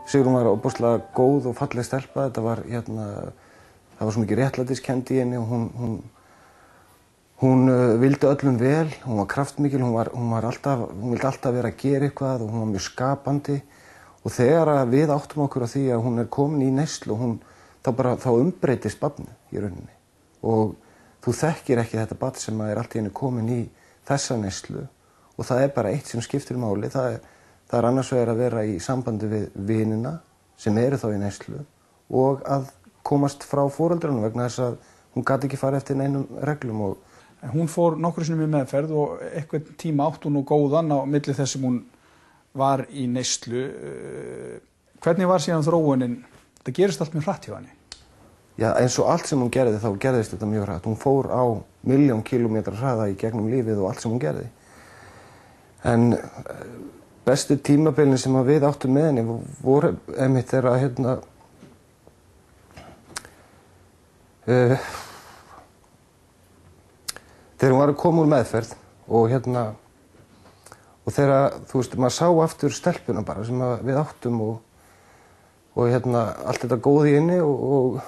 Sigrún var ofboðslega góð og falleg stelpa. Þetta var það var svo mikið réttlætiskennd í henni og hún vildi öllum vel, hún var kraftmikil, hún vildi alltaf vera að gera eitthvað og hún var mjög skapandi. Og þegar við áttum okkur á því að hún komin í neyslu, þá umbreytist barnið í rauninni. Og þú þekkir ekki þetta barn sem allt í einu komin í þessa neyslu og það bara eitt sem skiptir máli. Það annars vegar að vera í sambandi við vinina sem þá í neyslu og að komast frá foreldrunum vegna þess að hún gat ekki fara eftir neinum reglum. Hún fór nokkru sinnum í meðferð og einhvern tíma átti hún nú góðan á milli þess sem hún var í neyslu. Hvernig var síðan þróunin? Það gerist allt mjög hratt hjá henni. Já, eins og allt sem hún gerði þá gerðist þetta mjög hratt. Hún fór á 1.000.000 kílómetra hraða í gegnum lífið og allt sem hún gerði. En bestu tímabilin sem við áttum með henni voru einmitt þegar þegar hún var að koma úr meðferð og þegar, þú veist, maður sá aftur stelpuna bara sem við áttum og allt þetta góða í henni og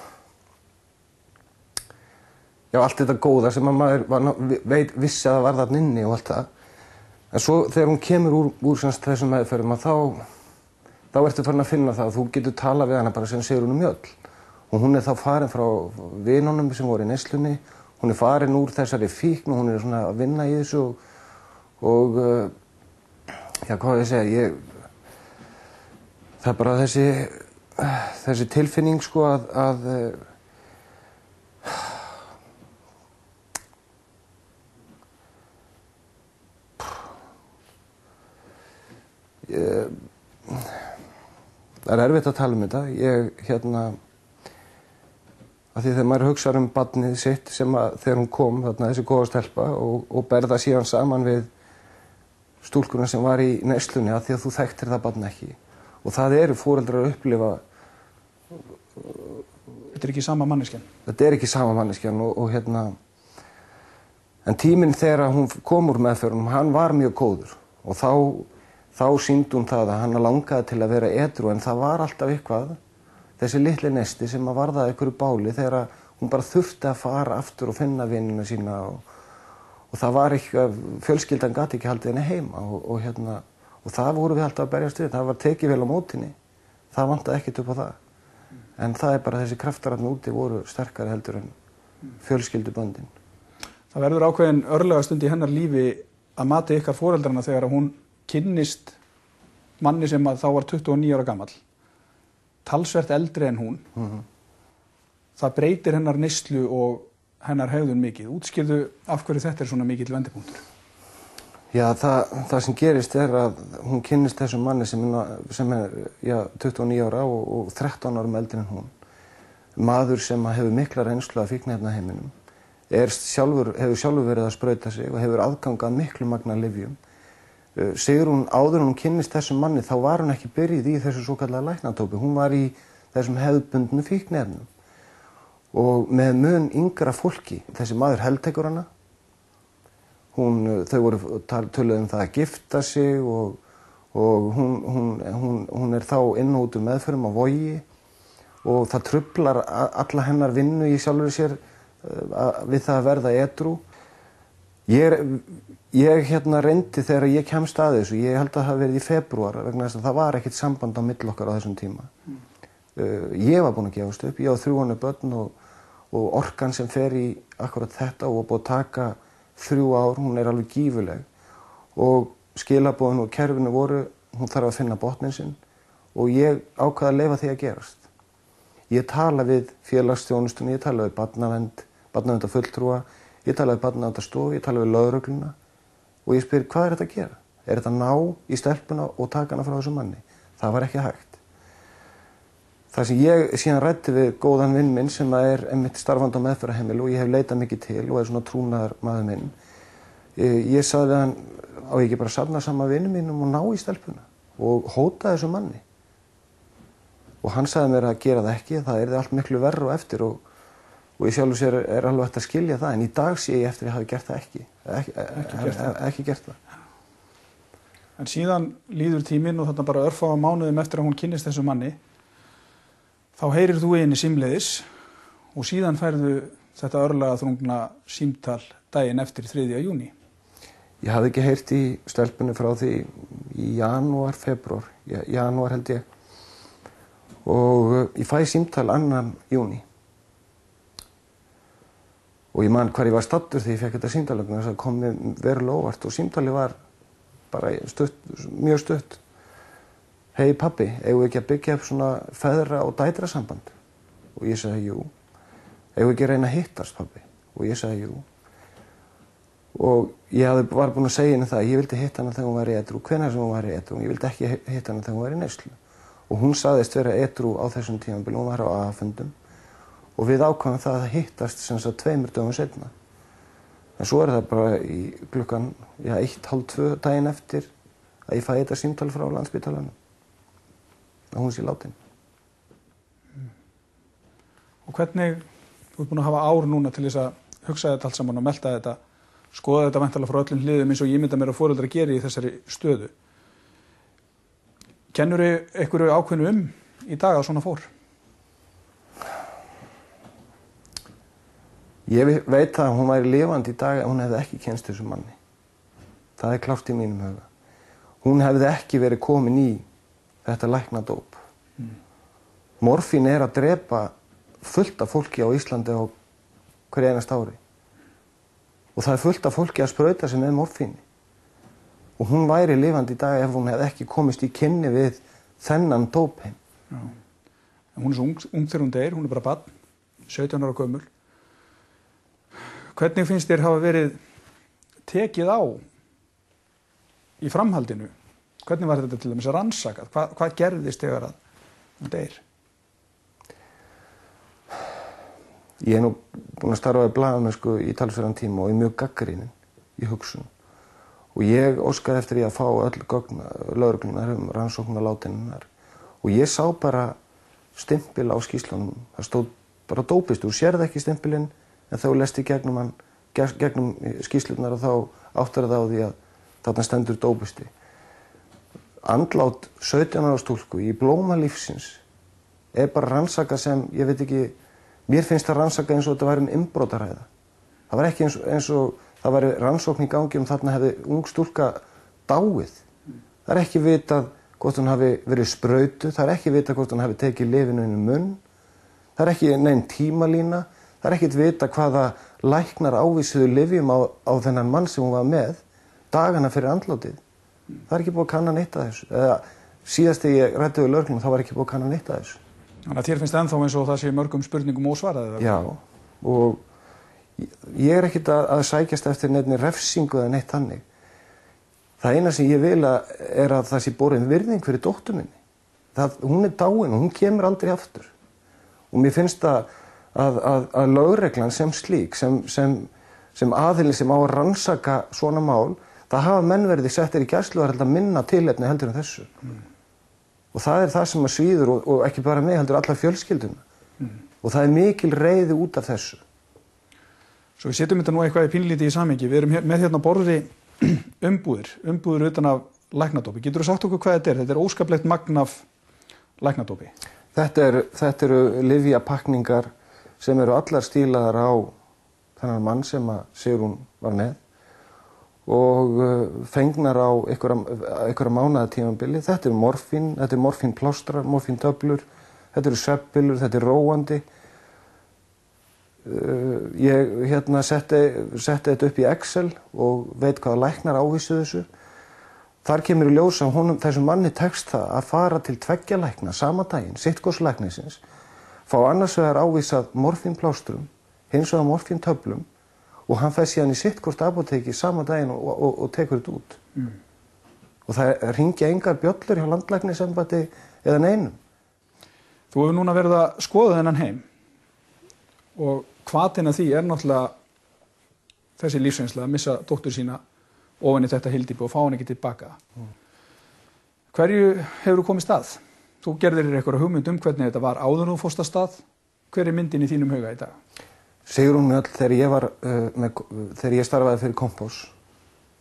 já, allt þetta góða sem maður vissi að það var þarna inni og allt það. En svo þegar hún kemur úr þessum meðferðum þá ertu farin að finna það að þú getur talað við hana bara sem Sigrúnu Mjöll. Og hún þá farin frá vinunum sem voru í neyslunni, hún farin úr þessari fíkn og hún svona að vinna í þessu og já, hvað ég segja, það bara þessi tilfinning sko að það erfitt að tala þetta. Af því þegar maður hugsar barnið sitt sem þegar hún kom, þessi góða stelpa og berða síðan saman við stúlkuna sem var í neyslunni af því að þú þekktir það barn ekki. Og það foreldrar að upplifa. Þetta ekki sama manneskjan? Þetta ekki sama manneskjan en tíminn þegar hún kom úr meðferðunum, hann var mjög góður og þá sýndi hún það að hann langaði til að vera edrú en það var alltaf eitthvað, þessi litli nesti sem varða einhverju báli þegar hún bara þurfti að fara aftur og finna vinina sína og það var eitthvað, fjölskyldan gat ekki haldið henni heima og það voru við alltaf að berjast við, það var tekið vel á mótinni, það vantaði ekkert upp á það. En það bara þessi kraftar þarna úti voru sterkari heldur en fjölskylduböndin. Það verður ákveðin örlagastund í hennar lífi að mati ykkar foreldrana þegar hún kynnist manni sem þá var 29 ára gamall, talsvert eldri en hún. Það breytir hennar neyslu og hennar hegðun mikið. Útskýrðu af hverju þetta svona mikill vendipunktur? Já, það sem gerist að hún kynnist þessum manni sem 29 ára og 13 árum eldri en hún. Maður sem hefur mikla reynslu af fíkniefnaheiminum, hefur sjálfur verið að sprauta sig og hefur aðgang að miklu magna lyfjum. Sigrún, áður en hún kynnist þessum manni, þá var hún ekki byrjuð í þessu svokallaða læknadópi. Hún var í þessum hefðbundnu fíkniefnum og með mun yngra fólki. Þessi maður heltekur hana. Þau voru töluð það að gifta sig og hún þá inn og út meðferðum á Vogi og það truflar alla hennar vinnu í sjálfri sér við það að verða edrú. Ég reyndi þegar ég kemst að þessu, ég held að það hafi verið í febrúar vegna þess að það var ekkert samband á milli okkar á þessum tíma. Ég var búinn að gefast upp, ég á 3 börn og orkan sem fer í akkurat þetta og búið að taka 3 ár, hún alveg gífurleg og skilaboðin og kerfinu voru, hún þarf að finna botninn sinn og ég ákvað að leyfa því að gerast. Ég tala við félagsþjónustunni, ég tala við barnaverndarfulltrúa, ég tala við barnaverndarstofu, ég tala við lögregluna og ég spyr hvað þetta að gera? Þetta að ná í stelpuna og taka hana frá þessum manni? Það var ekki hægt. Það sem ég síðan ræddi við góðan vinn minn sem einmitt starfandi á meðferðarheimili og ég hef leitað mikið til og svona trúnaðar maður minn. Ég sagði við hann, á ég ekki bara safna saman vinnum mínum og ná í stelpuna og hóta þessum manni. Og hann sagði mér að gera það ekki, það yrði allt miklu verra og eftir og í sjálfu sér alveg hægt að skilja það, en í dag sé ég eftir að ég hafi gert það ekki gert það. En síðan líður tíminn og þarna bara örfáa mánuðum eftir að hún kynnist þessu manni, þá heyrir þú í henni símleiðis og síðan færðu þetta örlega þrungna símtal daginn eftir 3. júní. Ég hafði ekki heyrt í stelpunni frá því í janúar, febrúar, janúar held ég. Og ég fæ símtal 2. júní. Og ég man hvar ég var staddur þegar ég fekk þetta símtal, þess að kom mér verulega óvart og símtalið var bara stutt, mjög stutt. Hei pabbi, eigum við ekki að byggja upp svona feðra- og dætrasamband? Og ég sagði jú. Eigum við ekki að reyna að hittast pabbi? Og ég sagði jú. Og ég var búinn að segja henni það að ég vildi hitta hana þegar hún var í edrú, hvenær sem hún var í edrú, ég vildi ekki hitta hana þegar hún var í neyslu. Og hún sagðist vera edrú á þessum tímabili, hún var á AA-fundum og við ákváðum það að hittast sem sagt 2 dögum seinna. En svo það bara í klukkan 1:30 daginn eftir að ég fæ þetta símtal frá Landspítalanum að hún sé látin. Og hvernig, þú ert búin að hafa ár núna til þess að hugsa þetta allt saman og melta þetta, skoða þetta væntanlega frá öllum hliðum eins og ég mynda mér að foreldrar geri í þessari stöðu. Kennurðu einhverju ákveðnu í dag að svona fór? Ég veit að hún væri lifandi í dag ef hún hefði ekki kynnst þessu manni. Það klárt í mínum huga. Hún hefði ekki verið komin í þetta læknadóp. Morfín að drepa fullt af fólki á Íslandi á hverju einasta ári. Og það fullt af fólki að sprauta sig með morfíni. Og hún væri lifandi í dag ef hún hefði ekki komist í kynni við þennan dópheim. Já. Hún svo ung þegar hún deyr, hún bara barn, 17 ára gömul. Hvernig finnst þér hafa verið tekið á í framhaldinu? Hvernig var þetta til dæmis rannsakað? Hvað gerðist þegar að hún deyr? Ég nú búinn að starfa í blaðamennsku í talsverðan tíma og ég mjög gagnrýninn í hugsun. Og ég óskaði eftir að fá öll gögn lögreglunar rannsókn á látinnar. Og ég sá bara stimpil á skýrslunum. Það stóð bara dópist. Þú sérð ekki stimpilinn en þá lesti gegnum skýrslunar og þá áttar það á því að þarna stendur dópisti. Andlát 17 ára stúlku í blóma lífsins bara rannsakað sem, ég veit ekki, mér finnst það rannsakað eins og þetta væri innbrotaræða. Það var ekki eins og það væri rannsókn í gangi þarna hefði ung stúlka dáið. Það ekki vitað hvort hún hafi verið sprautuð, það ekki vitað hvort hún hafi tekið lyfinu inn í munn, það ekki nein tímalína. Það ekkert vita hvaða læknar ávísuðu lyfjum á þennan mann sem hún var með dagana fyrir andlátið. Það ekki búið að kanna neitt að þessu. Eða síðast þegar ég ræddi við lögregluna, þá var ekki búið að kanna neitt að þessu. Þannig að þér finnst ennþá eins og það sé mörgum spurningum ósvarað? Já, og ég ekkert að sækjast eftir neinni refsingu eða neitt þannig. Það eina sem ég vil að það sé borin virðing fyrir dóttur minni. Hún dáin og hún kemur aldrei aftur. Og mér finnst að lögreglan sem slík, sem aðili sem á að rannsaka svona mál, það hafa menn verið settir í gæsluvarðhald að minna tilefni heldur en þessu. Og það það sem að svíður og ekki bara mig heldur allar fjölskylduna. Og það mikil reiði út af þessu. Svo við setjum þetta nú eitthvað í pínlítið í samhengi. Við erum með hérna borði umbúðir utan af læknadópi. Geturðu sagt okkur hvað þetta er? Þetta óskaplegt magn af læknadópi. Þetta eru lyfjapakningar sem eru allar stílaðar á þennan mann sem að Sigrún var með og fengnar á einhverja mánaðartímabili. Þetta er morfín, þetta er morfínplástrar, morfíntöflur, þetta eru svefnpillur, þetta er róandi. Ég setti þetta upp í Excel og veit hvaða læknar ávísuðu þessu. Þar kemur í ljós að þessum manni tekst það að fara til 2 lækna sama daginn, sitthvors læknisins, fá annars vegar ávísað morfínplástrum, hins vegar morfíntöflum og hann fær síðan í sitthvort apóteki sama daginn og tekur þetta út. Og það hringja engar bjöllur hjá landlæknisembætti eða neinum. Þú hefur núna verið að skoða þennan heim og hvatinn að því náttúrulega þessi lífsreynsla að missa dóttur sína ofan í þetta hyldýpi og fá hann ekki tilbaka. Hverju hefur þú komið stað? Þú gerðir þér einhverja hugmynd hvernig þetta var áður en þú fórst af stað. Hver er myndin í þínum huga í dag? Sigrún Mjöll, þegar ég starfaði fyrir Kompás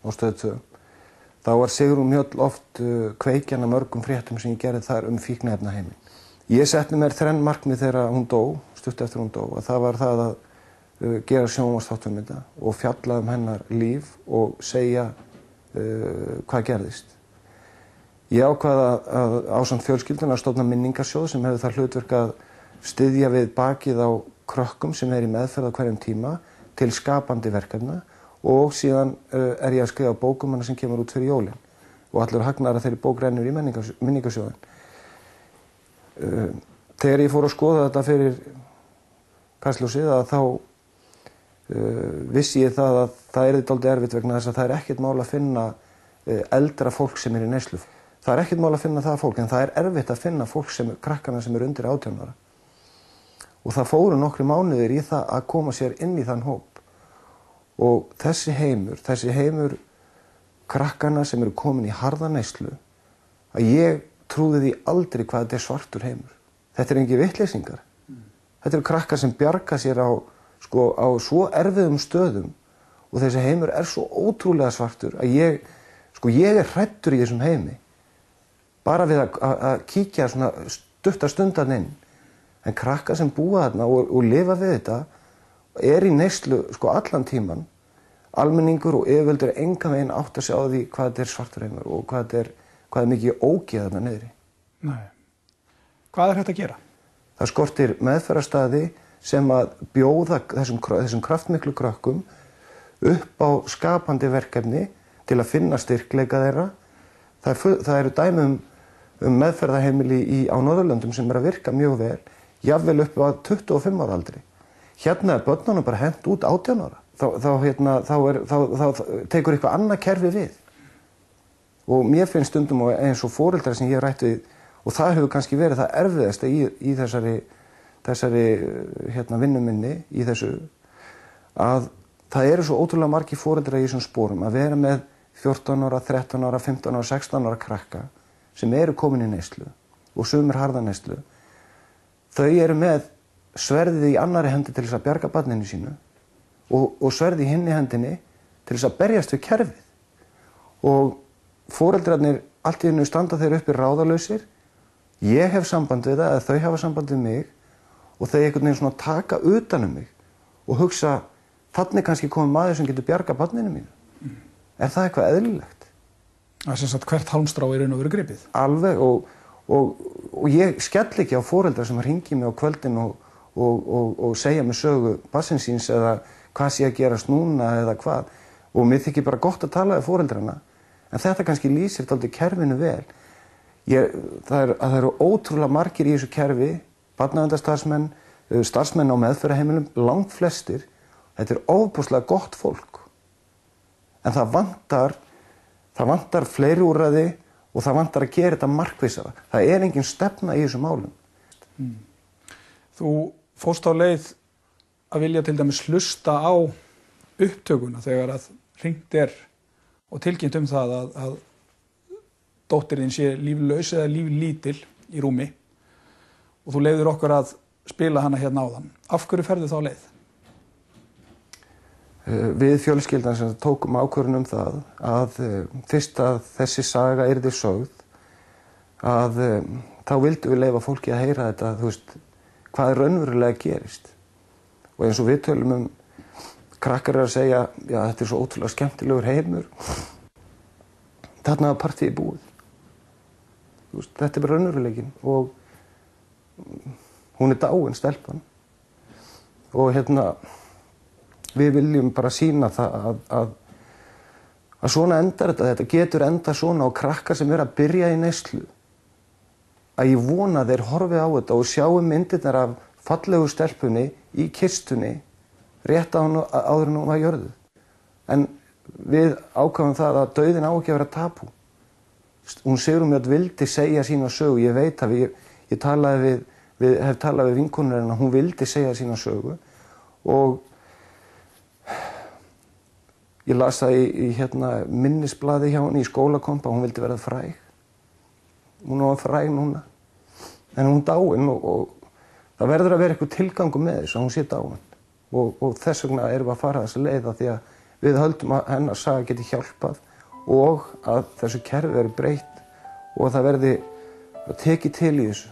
á Stöð 2, þá var Sigrún Mjöll oft kveikjan að mörgum fréttum sem ég gerði þar fíkniefnaheiminn. Ég setti mér 3 markmið þegar hún dó, stutt eftir hún dó, að það var það að gera sjónvarpsþátt um þetta og fjalla hennar líf og segja hvað gerðist. Ég ákvað að ásamt fjölskyldunni að stofna minningarsjóð sem hefur það hlutverk að styðja við bakið á krökkum sem í meðferð á hverjum tíma til skapandi verkefna og síðan ég að skrifa bók hana sem kemur út fyrir jólin og allur hagnaður af þeirri bók rennur í minningarsjóðin. Þegar ég fór að skoða þetta fyrir Kastljósið að þá vissi ég það að það yrði dálítið erfitt vegna þess að það ekkert mál að finna eldra fólk sem í neyslu. Það ekkert mál að finna það fólk en það erfitt að finna fólk krakkana sem undir 18 ára. Og það fóru nokkrir mánuðir í það að koma sér inn í þann hóp. Og þessi heimur krakkana sem eru komin í harða neyslu, að ég trúði því aldrei hvað þetta svartur heimur. Þetta engin vitleysingar. Þetta eru krakkar sem bjarga sér á svo erfiðum stöðum og þessi heimur svo ótrúlega svartur að ég hræddur í þessum heimi. Bara við að kíkja svona stutta stundan inn. En krakkar sem búa þarna og lifa við þetta í neyslu allan tíman. Almenningur og yfirvöldur engan veginn átt að sjá því hvað þetta svartur heimur og hvað mikið ógeð þarna niðri. Nei. Hvað hægt að gera? Það skortir meðferðarstaði sem að bjóða þessum kraftmiklu krökkum upp á skapandi verkefni til að finna styrkleika þeirra. Það eru dæmi um meðferðarheimili á Norðurlöndum sem að virka mjög vel, jafnvel upp á 25 ára aldri. Hérna börnunum bara hent út 18 ára. Þá tekur eitthvað annað kerfi við. Og mér finnst stundum eins og foreldrar sem ég rætt við, og það hefur kannski verið það erfiðasta í þessari vinnu minni, í þessu, að það eru svo ótrúlega margir foreldrar í þessum sporum að vera með 14 ára, 13 ára, 15 ára, 16 ára krakka sem eru komin í neyslu og sumir harða neyslu. Þau eru með sverðið í annarri hendi til þess að bjarga barninu sínu og sverðið í hinni hendinni til þess að berjast við kerfið. Og foreldrarnir allt í einu standa þeir uppi ráðalausir. Ég hef samband við það, eða þau hafa samband við mig og þau einhvern veginn svona taka utan mig og hugsa, þannig kannski komið maður sem getur bjarga barninu mínu. Er það eitthvað eðlilegt? Það sem sagt hvert hálmstrá í raun og veru gripið. Alveg og ég skell ekki á foreldra sem hringi mig á kvöldin og segja mig sögu barnsins síns eða hvað sé að gerast núna eða hvað. Og mér þykir bara gott að tala við foreldrana, en þetta kannski lýsir dálítið kerfinu vel. Það eru ótrúlega margir í þessu kerfi, barnaverndarstarfsmenn, starfsmenn á meðferðarheimilum, langt flestir. Þetta ofboðslega gott fólk. En það vantar fleiri úrræði og það vantar að gera þetta markvissara. Það engin stefna í þessum málum. Þú fórst á leið að vilja til dæmis hlusta á upptökuna þegar að hringt og tilkynnt það að dóttir þín sé líflaus eða líflítil í rúmi og þú leyfðir okkur að spila hana hérna áðan. Af hverju ferðu þá leið? Við fjölskyldan sem tókum ákvörðun það að fyrst að þessi saga yrði sögð að þá vildum við leyfa fólki að heyra þetta, hvað raunverulega gerist. Og eins og við tölum krakkar að segja, já þetta svo ótrúlega skemmtilegur heimur. Þarna var partíið búið. Þetta bara raunveruleikinn og hún dáin, stelpan. Og við viljum bara sýna það að svona endar þetta getur endað svona og krakkar sem að byrja í neyslu. Að ég vona þeir horfi á þetta og sjáu myndirnar af fallegu stelpunni í kistunni rétt áður en hún var jörðuð. En við ákváðum það að dauðinn á ekki að vera tabú. Hún Sigrún Mjöll vildi segja sína sögu. Ég veit að ég hef talað við vinkonur hennar, hún vildi segja sína sögu og ég las það í minnisblaði hjá henni í skólakompa, hún vildi verða fræg. Hún var fræg núna. En hún dáin og það verður að vera eitthvað tilgangur með þess að hún sé dáin. Og þess vegna erum við að fara þessa leið því að við höldum að hennar saga geti hjálpað og að þessu kerfi verði breytt og að það verði tekið til í þessu.